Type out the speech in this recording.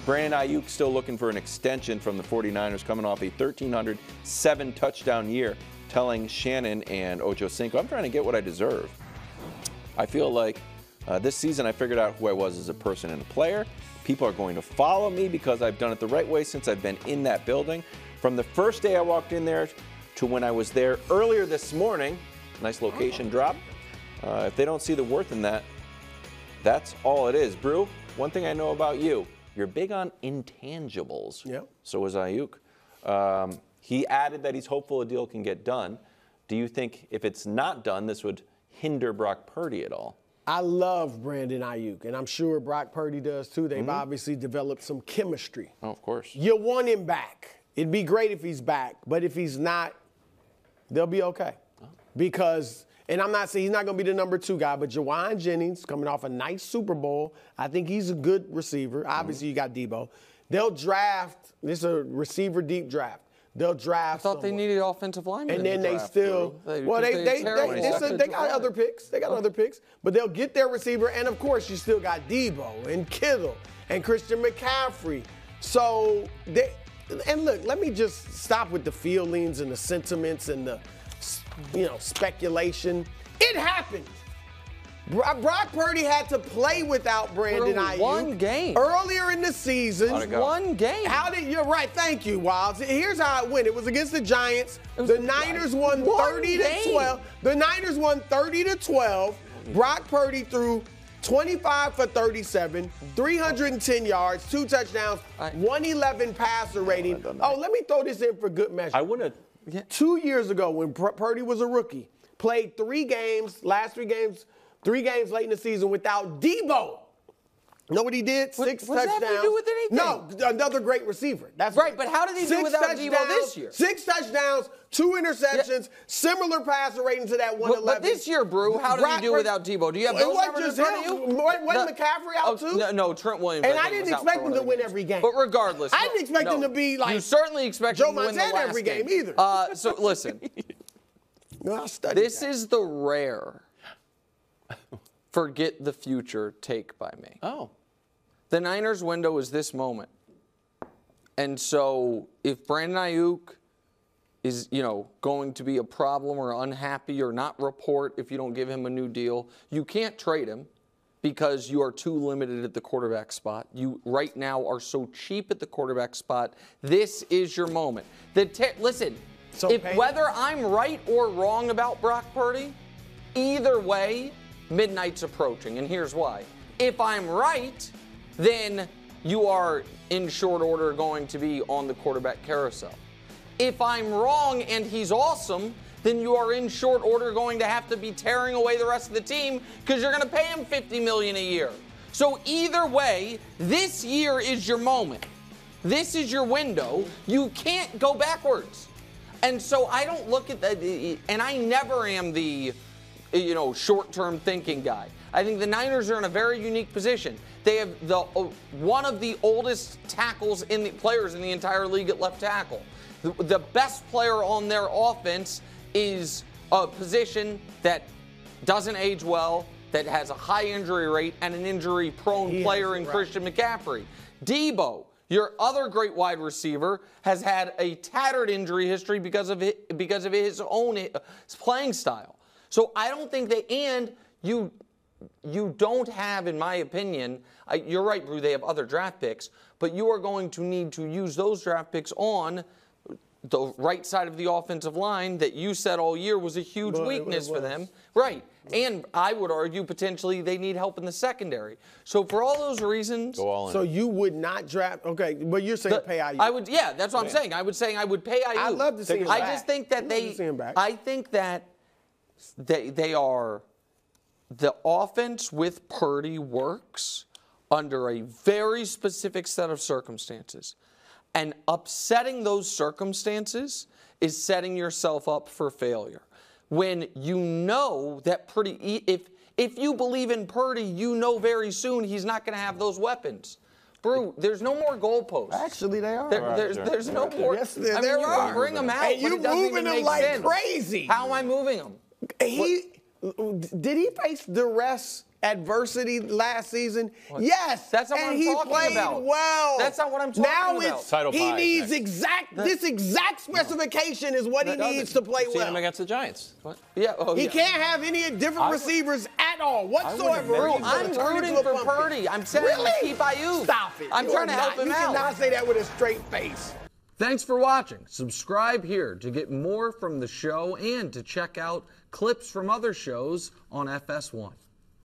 Brandon Aiyuk still looking for an extension from the 49ers, coming off a 1,307 touchdown year, telling Shannon and Ocho Cinco, I'm trying to get what I deserve. I feel like this season I figured out who I was as a person and a player. People are going to follow me because I've done it the right way since I've been in that building. From the first day I walked in there to when I was there earlier this morning, nice location drop. If they don't see the worth in that, that's all it is. Brew, one thing I know about you, you're big on intangibles. Yep. So is Aiyuk. He added that he's hopeful a deal can get done. Do you think if it's not done, this would hinder Brock Purdy at all? I love Brandon Aiyuk, and I'm sure Brock Purdy does too. They've obviously developed some chemistry. Oh, of course. You want him back. It'd be great if he's back, but if he's not, they'll be okay. Oh. Because, and I'm not saying he's not going to be the number 2 guy, but Jawan Jennings, coming off a nice Super Bowl, I think he's a good receiver. Obviously, you got Debo. They'll draft, this is a receiver deep draft. They'll draft. I thought they needed offensive linemen. And then they draft, still, they got other picks. They got other picks, but they'll get their receiver. And of course, you still got Debo and Kittle and Christian McCaffrey. So and look, let me just stop with the feelings and the sentiments and the, speculation. It happened. Brock Purdy had to play without Brandon Aiyuk. One game. Earlier in the season. One game. You're right. Thank you, Wilds. Here's how it went. It was against the Giants. The Niners won 30-12. The Niners won 30-12. Brock Purdy threw 25 for 37, 310 yards, 2 touchdowns, 111 passer rating. Oh, let me throw this in for good measure. I wouldn't. 2 years ago when Purdy was a rookie, played 3 games, last 3 games, 3 games late in the season without Debo. You know what he did? 6 touchdowns. What does that have to do with anything? No, another great receiver. That's right, but how did he do without Debo this year? 6 touchdowns, 2 interceptions, similar passer rating to that 111. But this year, Brew, how did he do without Debo? Do you have those numbers in front of you? Wasn't McCaffrey out too? No, Trent Williams. And I didn't expect him to win every game. But regardless. I didn't expect him to be like you certainly expect Joe him to win the Montana last every game either. So listen. No, this is the rare forget the future take by me. Oh. The Niners window is this moment. And so if Brandon Aiyuk is, going to be a problem or unhappy or not report if you don't give him a new deal, you can't trade him because you are too limited at the quarterback spot. You right now are so cheap at the quarterback spot. This is your moment. Listen, whether I'm right or wrong about Brock Purdy, either way, midnight's approaching, and here's why. If I'm right, then you are in short order going to be on the quarterback carousel. If I'm wrong and he's awesome, then you are in short order going to have to be tearing away the rest of the team because you're going to pay him $50 million a year. So either way, this year is your moment. This is your window. You can't go backwards. And so I don't look at that, and I never am the short-term thinking guy. I think the Niners are in a very unique position. They have one of the oldest players in the entire league at left tackle. The best player on their offense is a position that doesn't age well, that has a high injury rate, and an injury-prone player in Christian McCaffrey. Debo, your other great wide receiver, has had a tattered injury history because of his own playing style. So I don't think you don't have, in my opinion, you're right, Brew, they have other draft picks, but you are going to need to use those draft picks on the right side of the offensive line that you said all year was a huge weakness for them. Right. And I would argue potentially they need help in the secondary. So for all those reasons. Go all in. So you would not draft. Okay, but you're saying pay Aiyuk. Yeah, that's what I'm saying. I would pay Aiyuk. I'd love to see him back. I just think that I think that they are. The offense with Purdy works under a very specific set of circumstances. And upsetting those circumstances is setting yourself up for failure. When you know that Purdy, if you believe in Purdy, you know very soon he's not going to have those weapons. Brew, there's no more goalposts. Actually, they are. There's no more. Yes, there are. Bring them out. And you moving them like crazy. How am I moving them? Did he face duress, adversity last season? What? Yes. That's not what I'm talking about. And he played well. That's not what I'm talking about. Now it's Title he V needs next. this exact specification is what he needs to play Seen well. him against the Giants. What? Yeah. Oh, He can't have any different receivers at all whatsoever. Bro, I'm rooting for Purdy. I'm saying Really? keep Aiyuk. Stop it. I'm trying to help him You out. cannot say that with a straight face. Thanks for watching. Subscribe here to get more from the show and to check out clips from other shows on FS1.